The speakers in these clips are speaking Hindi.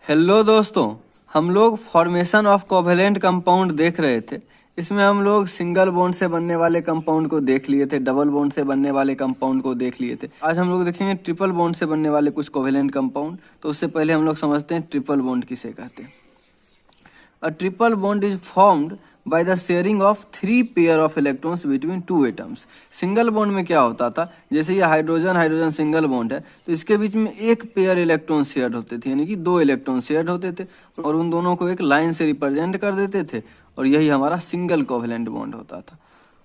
हेलो दोस्तों, हम लोग फॉर्मेशन ऑफ कोवेलेंट कंपाउंड देख रहे थे। इसमें हम लोग सिंगल बॉन्ड से बनने वाले कंपाउंड को देख लिए थे, डबल बॉन्ड से बनने वाले कंपाउंड को देख लिए थे। आज हम लोग देखेंगे ट्रिपल बॉन्ड से बनने वाले कुछ कोवेलेंट कंपाउंड। तो उससे पहले हम लोग समझते हैं ट्रिपल बॉन्ड किसे कहते हैं। A triple bond is formed by the sharing of 3 pair of electrons between 2 atoms. Single bond में क्या होता था, जैसे ये हाइड्रोजन हाइड्रोजन सिंगल बॉन्ड है तो इसके बीच में एक पेयर इलेक्ट्रॉन शेयर होते थे, यानी कि 2 इलेक्ट्रॉन शेयर होते थे और उन दोनों को एक लाइन से रिप्रेजेंट कर देते थे और यही हमारा सिंगल कोवेलेंट बॉन्ड होता था।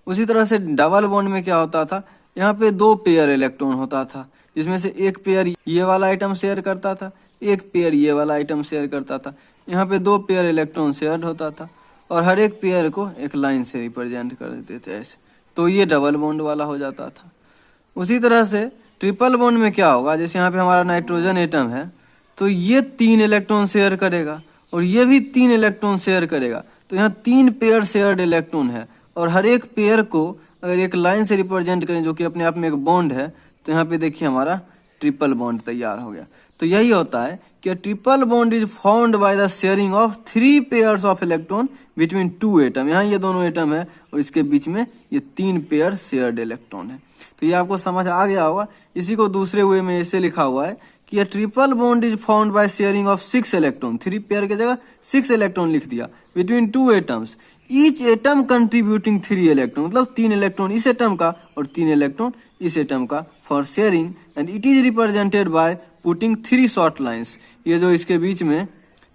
उसी तरह से डबल बॉन्ड में क्या होता था, यहाँ पे 2 पेयर इलेक्ट्रॉन होता था जिसमें से एक पेयर ये वाला आइटम शेयर करता था, एक पेयर ये वाला आइटम शेयर करता था। यहाँ पे 2 पेयर इलेक्ट्रॉन शेयर होता था और हर एक पेयर को एक लाइन से रिप्रेजेंट कर देते थे ऐसे, तो ये डबल बॉन्ड वाला हो जाता था। उसी तरह से ट्रिपल बॉन्ड में क्या होगा, जैसे यहाँ पे हमारा नाइट्रोजन एटम है तो ये 3 इलेक्ट्रॉन शेयर करेगा और ये भी 3 इलेक्ट्रॉन शेयर करेगा, तो यहाँ 3 पेयर शेयर्ड इलेक्ट्रॉन है और हर एक पेयर को अगर एक लाइन से रिप्रेजेंट करें जो कि अपने आप में एक बॉन्ड है, तो यहाँ पे देखिए हमारा ट्रिपल बॉन्ड तैयार हो गया। तो यही होता है कि triple bond is formed by the sharing of 3 pairs of electron between 2 atom. यहाँ ये दोनों एटम है और इसके बीच में ये 3 पेयर शेयर्ड इलेक्ट्रॉन है। तो ये आपको समझ आ गया होगा। इसी को दूसरे वे में ऐसे लिखा हुआ है कि ये triple bond is formed by sharing of 6 electron, 3 pair की जगह 6 इलेक्ट्रॉन लिख दिया, between 2 atoms, each atom contributing 3 electron, मतलब 3 इलेक्ट्रॉन इस एटम का और 3 इलेक्ट्रॉन इस एटम का, for sharing, and it is represented by putting 3 short lines. ये जो इसके बीच में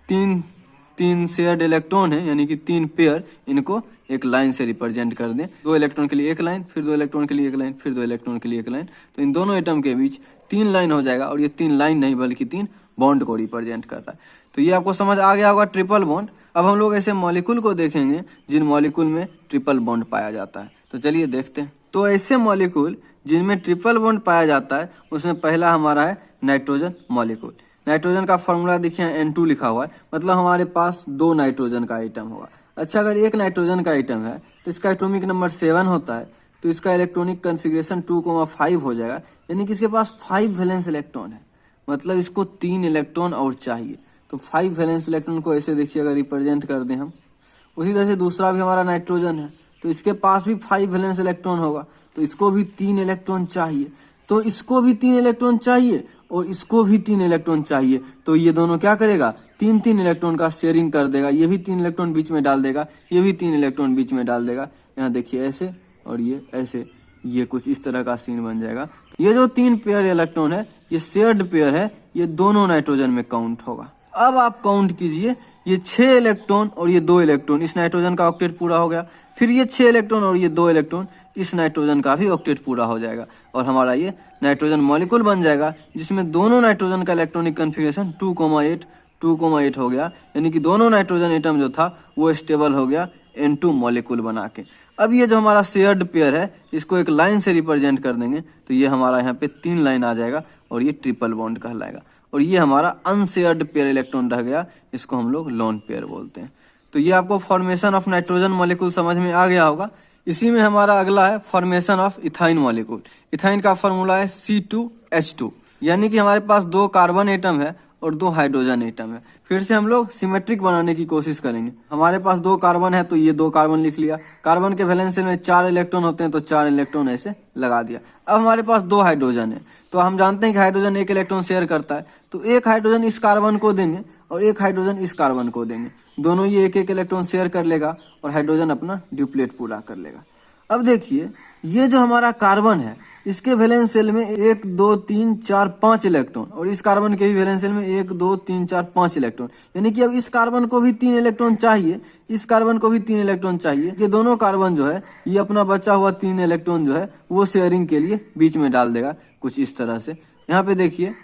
तीन शेयर्ड इलेक्ट्रॉन है यानी कि 3 पेयर, इनको एक लाइन से रिप्रेजेंट कर दें। 2 इलेक्ट्रॉन के लिए एक लाइन, फिर 2 इलेक्ट्रॉन के लिए एक लाइन, फिर 2 इलेक्ट्रॉन के लिए एक लाइन, तो इन दोनों एटम के बीच 3 लाइन हो जाएगा और ये 3 लाइन नहीं बल्कि 3 बॉन्ड को रिप्रेजेंट करता है। तो ये आपको समझ आ गया होगा ट्रिपल बॉन्ड। अब हम लोग ऐसे मॉलिक्यूल को देखेंगे जिन मॉलिक्यूल में ट्रिपल बॉन्ड पाया जाता है। तो चलिए देखते हैं। तो ऐसे मॉलिक्यूल जिनमें ट्रिपल बॉन्ड पाया जाता है उसमें पहला हमारा है नाइट्रोजन मॉलिक्यूल। नाइट्रोजन का फॉर्मूला देखिए N2 लिखा हुआ है, मतलब हमारे पास 2 नाइट्रोजन का आइटम होगा। अच्छा, अगर एक नाइट्रोजन का आइटम है तो इसका एटॉमिक नंबर 7 होता है, तो इसका इलेक्ट्रॉनिक कॉन्फ़िगरेशन 2,5 हो जाएगा, यानी कि इसके पास 5 वैलेंस इलेक्ट्रॉन है, मतलब इसको 3 इलेक्ट्रॉन और चाहिए। तो 5 वैलेंस इलेक्ट्रॉन को ऐसे देखिए अगर रिप्रेजेंट कर दें हम। उसी तरह से दूसरा भी हमारा नाइट्रोजन है तो इसके पास भी 5 वैलेंस इलेक्ट्रॉन होगा, तो इसको भी 3 इलेक्ट्रॉन चाहिए, तो इसको भी 3 इलेक्ट्रॉन चाहिए और इसको भी 3 इलेक्ट्रॉन चाहिए। तो ये दोनों क्या करेगा, 3 इलेक्ट्रॉन का शेयरिंग कर देगा, ये भी 3 इलेक्ट्रॉन बीच में डाल देगा, ये भी 3 इलेक्ट्रॉन बीच में डाल देगा। यहाँ देखिए ऐसे और ये ऐसे, ये कुछ इस तरह का सीन बन जाएगा। ये जो 3 पेयर इलेक्ट्रॉन है ये शेयर्ड पेयर है, ये दोनों नाइट्रोजन में काउंट होगा। अब आप काउंट कीजिए, ये 6 इलेक्ट्रॉन और ये 2 इलेक्ट्रॉन, इस नाइट्रोजन का ऑक्टेट पूरा हो गया। फिर ये 6 इलेक्ट्रॉन और ये 2 इलेक्ट्रॉन, इस नाइट्रोजन का भी ऑक्टेट पूरा हो जाएगा और हमारा ये नाइट्रोजन मॉलिक्यूल बन जाएगा, जिसमें दोनों नाइट्रोजन का इलेक्ट्रॉनिक कॉन्फ़िगरेशन 2,8 हो गया, यानी कि दोनों नाइट्रोजन एटम जो था वो स्टेबल हो गया N2 मॉलिक्यूल बना के। अब ये जो हमारा शेयर्ड पेयर है इसको एक लाइन से रिप्रेजेंट कर देंगे, तो ये हमारा यहाँ पे 3 लाइन आ जाएगा और ये ट्रिपल बॉन्ड कहलाएगा। और ये हमारा अनशेयर्ड पेयर इलेक्ट्रॉन रह गया, इसको हम लोग लोन पेयर बोलते हैं। तो ये आपको फॉर्मेशन ऑफ नाइट्रोजन मॉलिक्यूल समझ में आ गया होगा। इसी में हमारा अगला है formation of ethyne molecule. Ethyne का फॉर्मूला है C2H2, यानी कि हमारे पास 2 कार्बन एटम है और 2 हाइड्रोजन एटम है। फिर से हम लोग सिमेट्रिक बनाने की कोशिश करेंगे। हमारे पास 2 कार्बन है तो ये 2 कार्बन लिख लिया, कार्बन के वैलेंस शेल में 4 इलेक्ट्रॉन होते हैं तो 4 इलेक्ट्रॉन ऐसे लगा दिया। अब हमारे पास 2 हाइड्रोजन है, तो हम जानते हैं कि हाइड्रोजन 1 इलेक्ट्रॉन शेयर करता है, तो एक हाइड्रोजन इस कार्बन को देंगे और एक हाइड्रोजन इस कार्बन को देंगे, दोनों ये एक इलेक्ट्रॉन शेयर कर लेगा और हाइड्रोजन अपना ड्यूप्लेट पूरा कर लेगा। अब देखिए ये जो हमारा कार्बन है इसके वैलेंस शेल में 1 2 3 4 5 इलेक्ट्रॉन और इस कार्बन के भी वैलेंस शेल में 1 2 3 4 5 इलेक्ट्रॉन, यानी कि अब इस कार्बन को भी 3 इलेक्ट्रॉन चाहिए, इस कार्बन को भी 3 इलेक्ट्रॉन चाहिए। ये दोनों कार्बन जो है ये अपना बचा हुआ 3 इलेक्ट्रॉन जो है वो शेयरिंग के लिए बीच में डाल देगा कुछ इस तरह से। यहाँ पे देखिए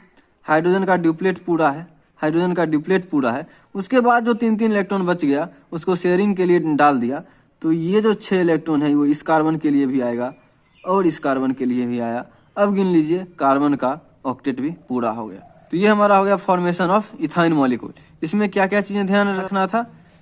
हाइड्रोजन का ड्यूप्लेट पूरा है, हाइड्रोजन का ड्यूप्लेट पूरा है, उसके बाद जो 3 इलेक्ट्रॉन बच गया उसको शेयरिंग के लिए डाल दिया, तो ये जो 6 इलेक्ट्रॉन है वो इस कार्बन के लिए भी आएगा और इस कार्बन के लिए भी आया। अब गिन लीजिए कार्बन का ऑक्टेट भी पूरा हो गया। तो ये हमारा हो गया फॉर्मेशन ऑफ इथाइन मॉलिक्यूल। इसमें क्या क्या चीजें ध्यान रखना था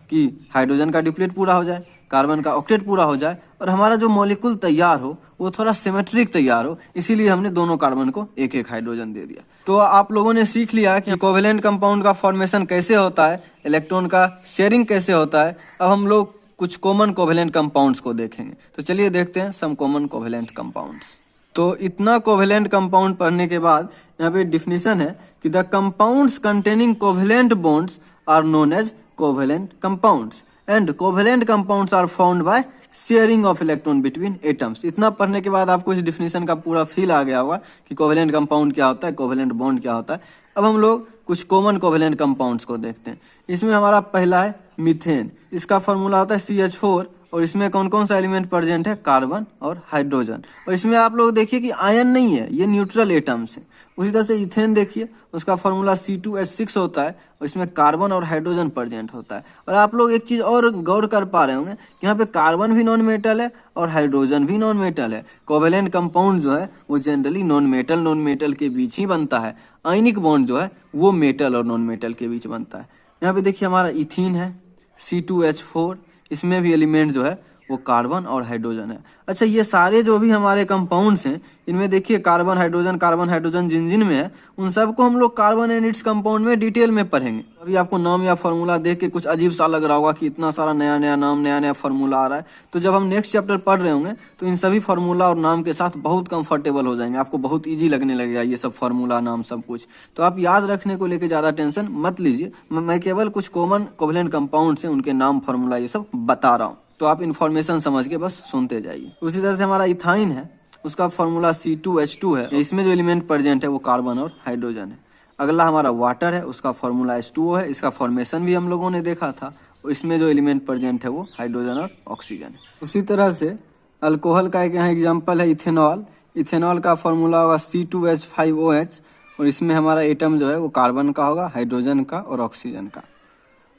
कि हाइड्रोजन का ड्यूप्लेट पूरा हो जाए, कार्बन का ऑक्टेट पूरा हो जाए और हमारा जो मॉलिक्यूल तैयार हो वो थोड़ा सिमेट्रिक तैयार हो, इसीलिए हमने दोनों कार्बन को एक एक हाइड्रोजन दे दिया। तो आप लोगों ने सीख लिया कि कोवेलेंट कंपाउंड का फॉर्मेशन कैसे होता है, इलेक्ट्रॉन का शेयरिंग कैसे होता है। अब हम लोग कुछ कॉमन कोवेलेंट कंपाउंड्स को देखेंगे। तो चलिए देखते हैं सम कॉमन कोवेलेंट कंपाउंड्स। तो इतना कोवेलेंट कंपाउंड पढ़ने के बाद यहाँ पे डिफिनीशन है कि the compounds containing covalent bonds are known as covalent compounds and covalent compounds are found by sharing of electron between atoms. इतना पढ़ने के बाद आपको इस डिफिनीशन का पूरा फील आ गया होगा कि कोवेलेंट कंपाउंड क्या होता है, कोवेलेंट बॉन्ड क्या होता है। अब हम लोग कुछ कॉमन कोवेलेंट कंपाउंड्स को देखते हैं। इसमें हमारा पहला है मीथेन। इसका फॉर्मूला होता है CH4 और इसमें कौन कौन सा एलिमेंट प्रेजेंट है, कार्बन और हाइड्रोजन। और इसमें आप लोग देखिए कि आयन नहीं है, ये न्यूट्रल एटम्स है। उसी तरह से इथेन देखिए, उसका फॉर्मूला C2H6 होता है और इसमें कार्बन और हाइड्रोजन प्रेजेंट होता है। और आप लोग एक चीज और गौर कर पा रहे होंगे कि यहाँ पे कार्बन भी नॉन मेटल है और हाइड्रोजन भी नॉन मेटल है। कोवेलेंट कंपाउंड जो है वो जनरली नॉन मेटल के बीच ही बनता है। आयनिक बॉन्ड जो है वो मेटल और नॉन मेटल के बीच बनता है। यहाँ पे देखिए हमारा इथीन है C2H4, इसमें भी एलिमेंट जो है वो कार्बन और हाइड्रोजन है। अच्छा, ये सारे जो भी हमारे कंपाउंड्स हैं इनमें देखिए कार्बन हाइड्रोजन जिन जिन में है उन सबको हम लोग कार्बन एंड इट्स कंपाउंड में डिटेल में पढ़ेंगे। अभी आपको नाम या फॉर्मूला देख के कुछ अजीब सा लग रहा होगा कि इतना सारा नया नया नाम, नया नया फॉर्मूला आ रहा है। तो जब हम नेक्स्ट चैप्टर पढ़ रहे होंगे तो इन सभी फॉर्मूला और नाम के साथ बहुत कंफर्टेबल हो जाएंगे, आपको बहुत ईजी लगने लगेगा ये सब फॉर्मूला नाम सब कुछ। तो आप याद रखने को लेकर ज्यादा टेंशन मत लीजिए, मैं केवल कुछ कॉमन कोवेलेंट कंपाउंड से उनके नाम फॉर्मूला ये सब बता रहा हूँ, तो आप इन्फॉर्मेशन समझ के बस सुनते जाइए। उसी तरह से हमारा इथाइन है, उसका फॉर्मूला C2H2 है। इसमें जो एलिमेंट प्रेजेंट है वो कार्बन और हाइड्रोजन है। अगला हमारा वाटर है, उसका फॉर्मूला H2O है। इसका फॉर्मेशन भी हम लोगों ने देखा था। इसमें जो एलिमेंट प्रेजेंट है वो हाइड्रोजन और ऑक्सीजन है। उसी तरह से अल्कोहल का एक यहाँ एग्जाम्पल है इथेनॉल। इथेनॉल का फॉर्मूला होगा C2H5OH और इसमें हमारा एटम जो है वो कार्बन का होगा, हाइड्रोजन का और ऑक्सीजन का।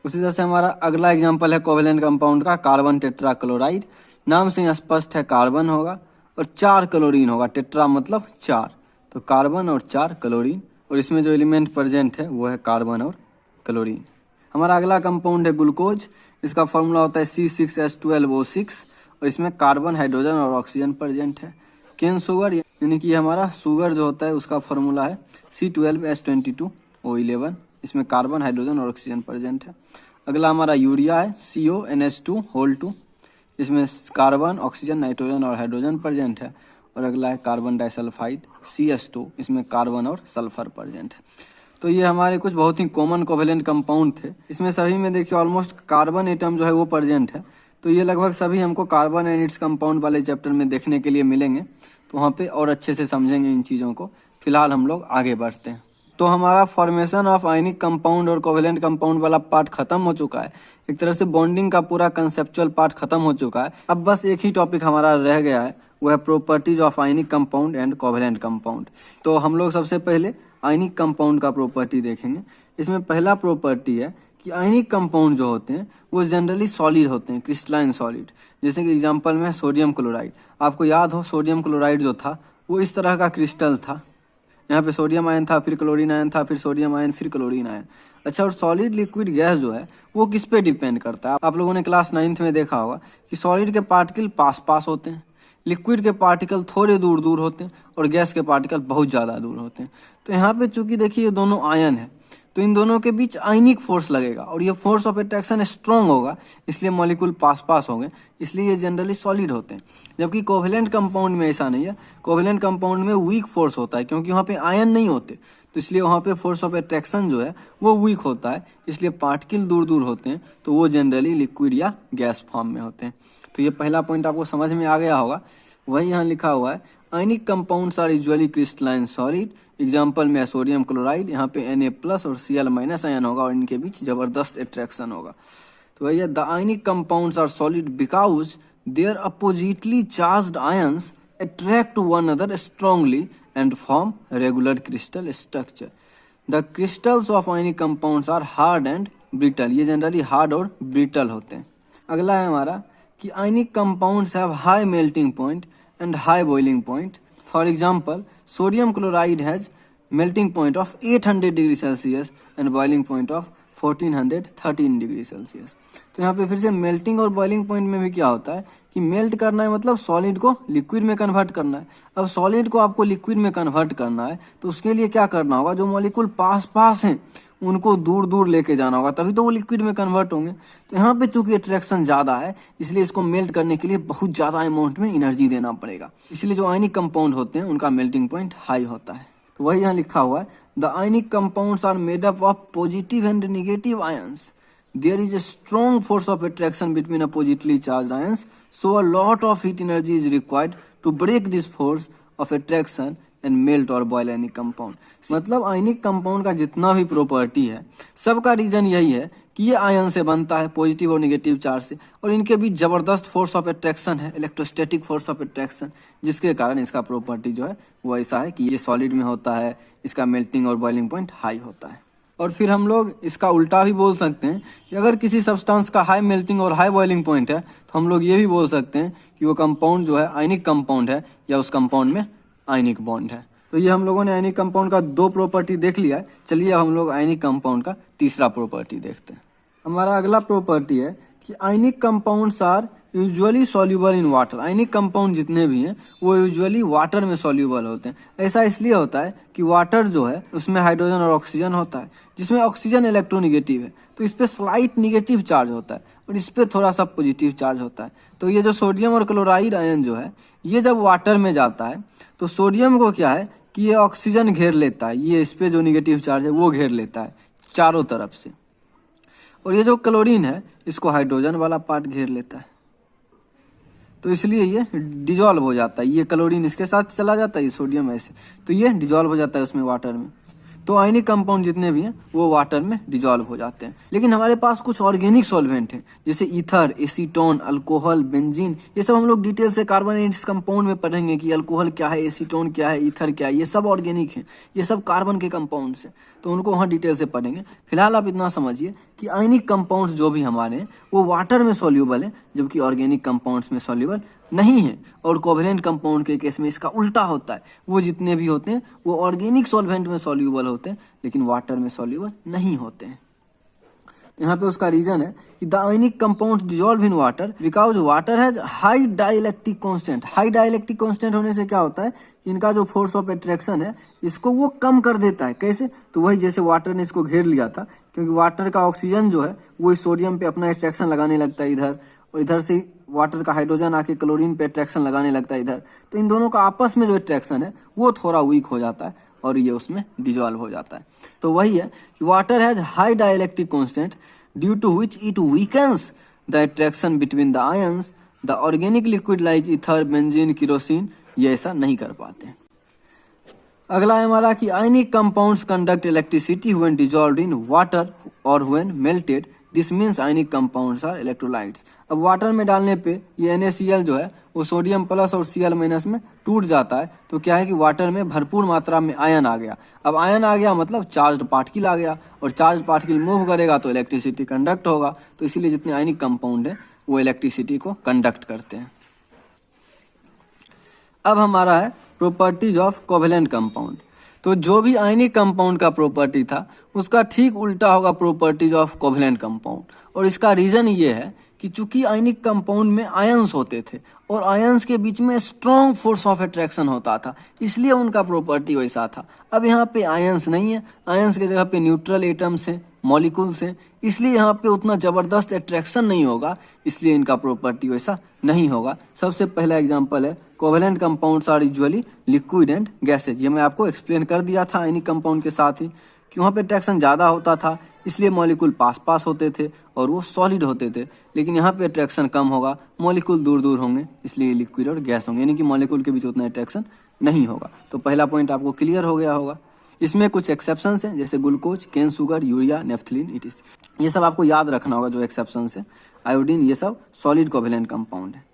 उसी तरह से हमारा अगला एग्जांपल है कोवेलेंट कंपाउंड का कार्बन टेट्रा क्लोराइड। नाम से ही स्पष्ट है कार्बन होगा और 4 क्लोरीन होगा। टेट्रा मतलब 4, तो कार्बन और 4 क्लोरीन। और इसमें जो एलिमेंट प्रेजेंट है वो है कार्बन और क्लोरीन। हमारा अगला कंपाउंड है ग्लूकोज। इसका फॉर्मूला होता है C6H12O6 और इसमें कार्बन, हाइड्रोजन और ऑक्सीजन प्रेजेंट है। केन शुगर यानी कि हमारा शुगर जो होता है उसका फॉर्मूला है C12H22O11। इसमें कार्बन, हाइड्रोजन और ऑक्सीजन प्रेजेंट है। अगला हमारा यूरिया है CONH2 इसमें कार्बन, ऑक्सीजन, नाइट्रोजन और हाइड्रोजन प्रेजेंट है। और अगला है कार्बन डाइसल्फाइड CS2, इसमें कार्बन और सल्फर प्रेजेंट है। तो ये हमारे कुछ बहुत ही कॉमन कोवेलेंट कंपाउंड थे। इसमें सभी में देखिए ऑलमोस्ट कार्बन एटम जो है वो प्रेजेंट है। तो ये लगभग सभी हमको कार्बन एंड इट्स कंपाउंड वाले चैप्टर में देखने के लिए मिलेंगे, तो वहाँ पे और अच्छे से समझेंगे इन चीज़ों को। फिलहाल हम लोग आगे बढ़ते हैं। तो हमारा फॉर्मेशन ऑफ आयनिक कंपाउंड और कोवेलेंट कंपाउंड वाला पार्ट खत्म हो चुका है। एक तरह से बॉन्डिंग का पूरा कंसेप्चुअल पार्ट खत्म हो चुका है। अब बस एक ही टॉपिक हमारा रह गया है, वो है properties of ionic compound and covalent compound. तो हम लोग सबसे पहले आयनिक कंपाउंड का प्रॉपर्टी देखेंगे। इसमें पहला प्रॉपर्टी है कि आयनिक कंपाउंड जो होते हैं वो जनरली सॉलिड होते हैं, क्रिस्टलाइन सॉलिड। जैसे कि एग्जांपल में सोडियम क्लोराइड। आपको याद हो सोडियम क्लोराइड जो था वो इस तरह का क्रिस्टल था। यहाँ पे सोडियम आयन था, फिर क्लोरीन आयन था, फिर सोडियम आयन, फिर क्लोरीन आयन। अच्छा, और सॉलिड लिक्विड गैस जो है वो किस पे डिपेंड करता है? आप लोगों ने क्लास 9th में देखा होगा कि सॉलिड के पार्टिकल पास पास होते हैं, लिक्विड के पार्टिकल थोड़े दूर दूर होते हैं और गैस के पार्टिकल बहुत ज़्यादा दूर होते हैं। तो यहाँ पे चूंकि देखिए ये दोनों आयन है तो इन दोनों के बीच आयनिक फोर्स लगेगा और ये फोर्स ऑफ अट्रैक्शन स्ट्रॉन्ग होगा, इसलिए मॉलिक्यूल पास पास होंगे, इसलिए ये जनरली सॉलिड होते हैं। जबकि कोवेलेंट कंपाउंड में ऐसा नहीं है। कोवेलेंट कंपाउंड में वीक फोर्स होता है क्योंकि वहाँ पे आयन नहीं होते, तो इसलिए वहाँ पे फोर्स ऑफ अट्रैक्शन जो है वो वीक होता है, इसलिए पार्टिकल दूर दूर होते हैं, तो वो जनरली लिक्विड या गैस फॉर्म में होते हैं। तो ये पहला पॉइंट आपको समझ में आ गया होगा। वही यहाँ लिखा हुआ है ionic compounds are usually crystalline solid. Example में सोडियम क्लोराइड, यहाँ पे Na+ और Cl- आयन होगा और इनके बीच जबरदस्त अट्रैक्शन होगा। तो भैया the ionic compounds are solid because their oppositely charged ions attract one other strongly and form regular crystal structure. The crystals of ionic compounds are hard and brittle. ये जनरली हार्ड और ब्रिटल होते हैं। अगला है हमारा कि ionic compounds have high melting point and high boiling point. For example, sodium chloride has melting point of 800 degree Celsius and boiling point of 1413 degree Celsius. तो यहाँ पे फिर से मेल्टिंग और बॉइलिंग पॉइंट में भी क्या होता है कि मेल्ट करना है मतलब सॉलिड को लिक्विड में कन्वर्ट करना है। अब सॉलिड को आपको लिक्विड में कन्वर्ट करना है तो उसके लिए क्या करना होगा, जो मॉलिक्यूल पास पास हैं उनको दूर दूर लेके जाना होगा, तभी तो वो लिक्विड में कन्वर्ट होंगे। तो यहाँ पे चूंकि अट्रैक्शन ज़्यादा है इसलिए इसको मेल्ट करने के लिए बहुत ज़्यादा अमाउंट में एनर्जी देना पड़ेगा, इसलिए जो आयनिक कंपाउंड होते हैं उनका मेल्टिंग पॉइंट हाई होता है। तो वही यहाँ लिखा हुआ है, the ionic compounds are made up of positive and negative ions. There is a strong force of attraction between a positively charged ions, so a lot of heat energy is required to break this force of attraction and melt or boil any compound. मतलब आयनिक कंपाउंड का जितना भी प्रॉपर्टी है सबका रीजन यही है कि ये आयन से बनता है, पॉजिटिव और नेगेटिव चार्ज से, और इनके बीच जबरदस्त फोर्स ऑफ अट्रैक्शन है, इलेक्ट्रोस्टैटिक फोर्स ऑफ अट्रैक्शन, जिसके कारण इसका प्रॉपर्टी जो है वो ऐसा है कि ये सॉलिड में होता है, इसका मेल्टिंग और बॉइलिंग पॉइंट हाई होता है। और फिर हम लोग इसका उल्टा भी बोल सकते हैं कि अगर किसी सब्सटेंस का हाई मेल्टिंग और हाई बॉइलिंग पॉइंट है तो हम लोग ये भी बोल सकते हैं कि वो कंपाउंड जो है आयनिक कंपाउंड है या उस कंपाउंड में आयनिक बॉन्ड है। तो ये हम लोगों ने आयनिक कंपाउंड का 2 प्रॉपर्टी देख लिया है। चलिए अब हम लोग आयनिक कंपाउंड का तीसरा प्रॉपर्टी देखते हैं। हमारा अगला प्रॉपर्टी है कि ionic compounds are usually soluble in water. Ionic compound जितने भी हैं वो यूजुअली वाटर में सॉल्यूबल होते हैं। ऐसा इसलिए होता है कि वाटर जो है उसमें हाइड्रोजन और ऑक्सीजन होता है, जिसमें ऑक्सीजन इलेक्ट्रोनिगेटिव है तो इस पर स्लाइट निगेटिव चार्ज होता है और इस पर थोड़ा सा पॉजिटिव चार्ज होता है। तो ये जो सोडियम और क्लोराइड आयन जो है ये जब वाटर में जाता है तो सोडियम को क्या है कि ये ऑक्सीजन घेर लेता है, ये इस पर जो निगेटिव चार्ज है वो घेर लेता है चारों तरफ से, और ये जो क्लोरीन है इसको हाइड्रोजन वाला पार्ट घेर लेता है। तो इसलिए ये डिजॉल्व हो जाता है, ये क्लोरीन इसके साथ चला जाता है, ये सोडियम ऐसे, तो ये डिजॉल्व हो जाता है उसमें वाटर में। तो आयनिक कंपाउंड जितने भी हैं वो वाटर में डिजॉल्व हो जाते हैं। लेकिन हमारे पास कुछ ऑर्गेनिक सॉल्वेंट हैं जैसे ईथर, एसीटोन, अल्कोहल, बेंजीन, ये सब हम लोग डिटेल से कार्बोनेट्स कंपाउंड में पढ़ेंगे कि अल्कोहल क्या है, एसीटोन क्या है, ईथर क्या है, ये सब ऑर्गेनिक हैं, ये सब कार्बन के कंपाउंड्स हैं, तो उनको वहाँ डिटेल से पढ़ेंगे। फिलहाल आप इतना समझिए कि आयनिक कंपाउंड्स जो भी हमारे हैं वो वाटर में सॉल्यूबल है, जबकि ऑर्गेनिक कंपाउंड्स में सॉल्यूबल नहीं है। और कोवेलेंट कंपाउंड के केस में इसका उल्टा होता है, वो जितने भी होते हैं वो ऑर्गेनिक सॉल्वेंट में सॉल्यूबल होते हैं लेकिन वाटर में सॉल्यूबल नहीं होते हैं। यहाँ पे उसका रीजन है कि the ionic compound dissolve in water because water has high dielectric constant. High dielectric constant होने से क्या होता है कि इनका जो फोर्स ऑफ अट्रैक्शन है इसको वो कम कर देता है। कैसे? तो वही जैसे वाटर ने इसको घेर लिया था, क्योंकि वाटर का ऑक्सीजन जो है वो इस सोडियम पे अपना अट्रैक्शन लगाने लगता है इधर, और इधर से वाटर का हाइड्रोजन आके क्लोरीन पे अट्रैक्शन लगाने लगता है इधर, तो इन दोनों का आपस में जो अट्रैक्शन है वो थोड़ा वीक हो जाता है और ये उसमें डिजॉल्व हो जाता है। तो वही है कि water has high dielectric constant due to which it weakens the attraction between the ions. The organic liquid like ether, benzene, kerosene ये ऐसा नहीं कर पाते। अगला है हमारा कि ionic compounds conduct electricity when dissolved in water और when melted, this means ionic compounds are electrolytes. अब वाटर में डालने पे ये NaCl जो है वो सोडियम प्लस और Cl माइनस में टूट जाता है, तो क्या है कि वाटर में भरपूर मात्रा में आयन आ गया। अब आयन आ गया मतलब चार्ज्ड पार्टिकल आ गया, और चार्ज पार्टिकल मूव करेगा तो इलेक्ट्रिसिटी कंडक्ट होगा, तो इसीलिए जितने आयनिक कंपाउंड है वो इलेक्ट्रिसिटी को कंडक्ट करते हैं। अब हमारा है प्रॉपर्टीज ऑफ कोवेलेंट कंपाउंड। तो जो भी आयनिक कंपाउंड का प्रॉपर्टी था उसका ठीक उल्टा होगा प्रॉपर्टीज ऑफ कोवेलेंट कंपाउंड, और इसका रीजन ये है कि चूंकि आयनिक कंपाउंड में आयंस होते थे और आयंस के बीच में स्ट्रॉन्ग फोर्स ऑफ अट्रैक्शन होता था, इसलिए उनका प्रॉपर्टी वैसा था। अब यहाँ पे आयंस नहीं है, आयंस के जगह पे न्यूट्रल एटम्स हैं, मॉलिक्यूल्स हैं, इसलिए यहाँ पे उतना जबरदस्त अट्रैक्शन नहीं होगा, इसलिए इनका प्रॉपर्टी वैसा नहीं होगा। सबसे पहला एग्जांपल है covalent compounds are usually liquid and gases. ये मैं आपको एक्सप्लेन कर दिया था आयनिक कंपाउंड के साथ ही कि वहाँ पे अट्रैक्शन ज़्यादा होता था, इसलिए मॉलिक्यूल पास पास होते थे और वो सॉलिड होते थे। लेकिन यहाँ पे अट्रैक्शन कम होगा, मॉलिक्यूल दूर दूर होंगे, इसलिए लिक्विड और गैस होंगे, यानी कि मॉलिक्यूल के बीच उतना अट्रैक्शन नहीं होगा। तो पहला पॉइंट आपको क्लियर हो गया होगा। इसमें कुछ एक्सेप्शंस हैं जैसे glucose, cane sugar, urea, naphthalene, इटिस, ये सब आपको याद रखना होगा जो एक्सेप्शंस है। आयोडीन, ये सब सॉलिड कोवेलेंट कंपाउंड है।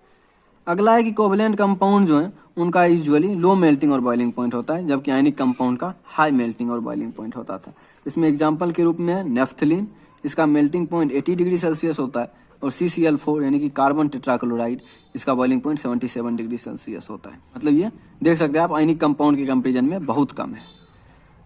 अगला है कि कोवेलेंट कंपाउंड जो है उनका यूजुअली लो मेल्टिंग और बॉइलिंग पॉइंट होता है, जबकि आयनिक कंपाउंड का हाई मेल्टिंग और बॉइलिंग पॉइंट होता था। इसमें एग्जांपल के रूप में है नेफ्थलीन, इसका मेल्टिंग पॉइंट 80 डिग्री सेल्सियस होता है, और CCl4 यानी कि कार्बन टेट्राक्लोराइड, इसका बॉइलिंग पॉइंट 77 डिग्री सेल्सियस होता है। मतलब ये देख सकते हैं आप आयनिक कंपाउंड के कंपेरिजन में बहुत कम है।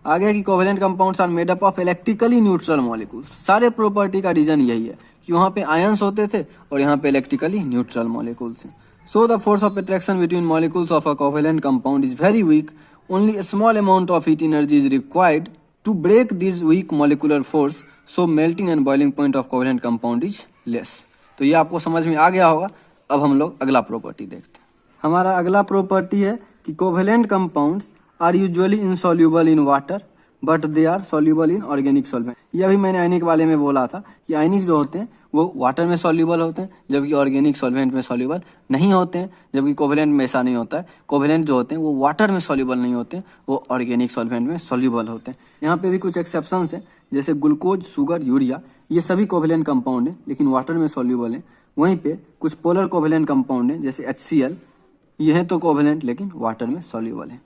आ गया कि covalent compounds are made up of electrically neutral molecules. सारे प्रॉपर्टी का रीजन यही है कि वहाँ पे आयंस होते थे और यहाँ पे इलेक्ट्रिकली न्यूट्रल मॉलिक्यूल्स हैं। So the force of attraction between molecules of a covalent compound is very weak, only a small amount of heat energy is required to break this weak molecular force, so melting and boiling point of covalent compound is less. तो ये आपको समझ में आ गया होगा। अब हम लोग अगला प्रॉपर्टी देखते हैं। हमारा अगला प्रॉपर्टी है कि covalent compounds are usually insoluble in water but they are soluble in organic solvent. यह भी मैंने आयनिक वाले में बोला था कि आयनिक जो होते हैं वो वाटर में सॉल्यूबल होते हैं, जबकि ऑर्गेनिक सॉल्वेंट में सॉल्यूबल नहीं होते हैं, जबकि कोवेलेंट में ऐसा नहीं होता है। कोवेलेंट जो होते हैं वो वाटर में सॉल्यूबल नहीं होते हैं, वो ऑर्गेनिक सॉल्वेंट में सॉल्यूबल होते हैं। यहाँ पे भी कुछ एक्सेप्शंस हैं, जैसे ग्लूकोज, शुगर, यूरिया, ये सभी कोवेलेंट कंपाउंड हैं लेकिन वाटर में सॉल्यूबल हैं। वहीं पे कुछ पोलर कोवेलेंट कंपाउंड हैं जैसे HCl, ये हैं तो कोवेलेंट लेकिन वाटर में सॉल्यूबल हैं।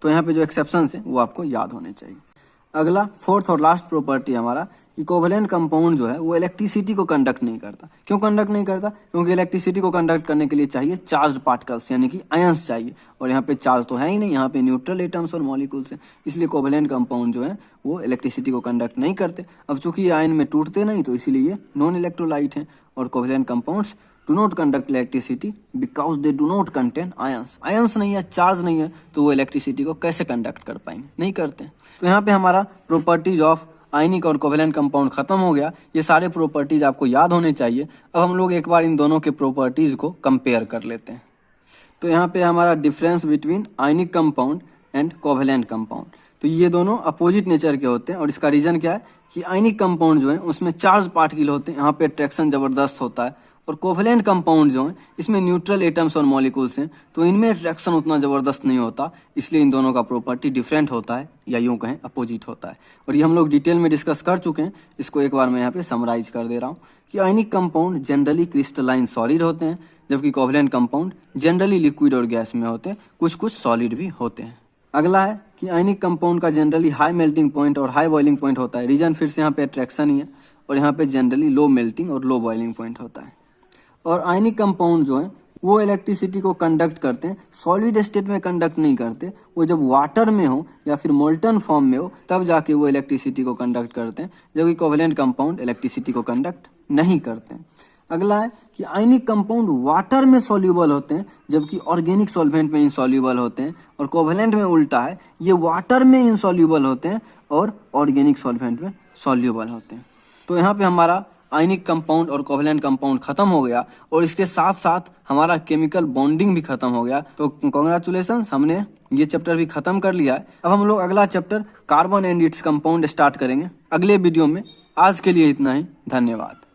तो यहाँ पे जो एक्सेप्शंस हैं वो आपको याद होने चाहिए। अगला फोर्थ और लास्ट प्रॉपर्टी हमारा कि कोवेलेंट कंपाउंड जो है वो इलेक्ट्रिसिटी को कंडक्ट नहीं करता। क्यों कंडक्ट नहीं करता? क्योंकि इलेक्ट्रिसिटी को कंडक्ट करने के लिए चाहिए चार्ज पार्टिकल्स यानी कि आयंस चाहिए, और यहाँ पे चार्ज तो है ही नहीं, यहाँ पे न्यूट्रल एटम्स और मॉलिक्यूल्स हैं। इसलिए कोवेलेंट कंपाउंड जो है वो इलेक्ट्रिसिटी को कंडक्ट नहीं करते। अब चूंकि ये आयन में टूटते नहीं तो इसीलिए ये नॉन इलेक्ट्रोलाइट हैं, और covalent compounds do not conduct electricity because they do not contain ions. Ions नहीं है, चार्ज नहीं है, तो वो इलेक्ट्रिसिटी को कैसे कंडक्ट कर पाएंगे? नहीं करते। तो यहाँ पे हमारा प्रॉपर्टीज ऑफ आयनिक और कोवेलेंट कंपाउंड खत्म हो गया। ये सारे प्रॉपर्टीज आपको याद होने चाहिए। अब हम लोग एक बार इन दोनों के प्रॉपर्टीज को कंपेयर कर लेते हैं। तो यहाँ पे हमारा difference between ionic compound and covalent compound, तो ये दोनों अपोजिट नेचर के होते हैं। और इसका रीजन क्या है कि आयनिक कंपाउंड जो है उसमें चार्ज पार्टिकल होते हैं, यहाँ पे अट्रैक्शन जबरदस्त होता है, और कोवेलेंट कंपाउंड जो है इसमें न्यूट्रल एटम्स और मॉलिक्यूल्स हैं तो इनमें अट्रैक्शन उतना जबरदस्त नहीं होता। इसलिए इन दोनों का प्रॉपर्टी डिफरेंट होता है, या यूं कहें अपोजिट होता है। और ये हम लोग डिटेल में डिस्कस कर चुके हैं। इसको एक बार मैं यहाँ पे समराइज कर दे रहा हूँ कि ionic compound generally crystalline solid होते हैं, जबकि कोवेलेंट कंपाउंड जनरली लिक्विड और गैस में होते हैं, कुछ कुछ सॉलिड भी होते हैं। अगला है कि आयनिक कंपाउंड का जनरली हाई मेल्टिंग पॉइंट और हाई बॉइलिंग पॉइंट होता है। रीजन फिर से यहाँ पे अट्रैक्शन ही है, और यहाँ पे जनरली लो मेल्टिंग और लो बॉइलिंग पॉइंट होता है। और आयनिक कंपाउंड जो है वो इलेक्ट्रिसिटी को कंडक्ट करते हैं, सॉलिड स्टेट में कंडक्ट नहीं करते। वो जब वाटर में हो या फिर मोल्टन फॉर्म में हो तब जाके वो इलेक्ट्रिसिटी को कंडक्ट करते हैं, जबकि कोवेलेंट कंपाउंड इलेक्ट्रिसिटी को कंडक्ट नहीं करते हैं। अगला है कि आयनिक कंपाउंड वाटर में सॉल्यूबल होते हैं, जबकि ऑर्गेनिक सॉल्वेंट में इनसॉल्यूबल होते हैं। और कोवेलेंट में उल्टा है, ये वाटर में इनसॉल्यूबल होते हैं और ऑर्गेनिक सॉल्वेंट में सॉल्यूबल होते हैं। तो यहाँ पे हमारा आयनिक कंपाउंड और कोवेलेंट कंपाउंड खत्म हो गया, और इसके साथ साथ हमारा केमिकल बॉन्डिंग भी खत्म हो गया। तो कांग्रेचुलेशंस, हमने ये चैप्टर भी खत्म कर लिया है। अब हम लोग अगला chapter carbon and its compound start करेंगे अगले वीडियो में। आज के लिए इतना ही, धन्यवाद।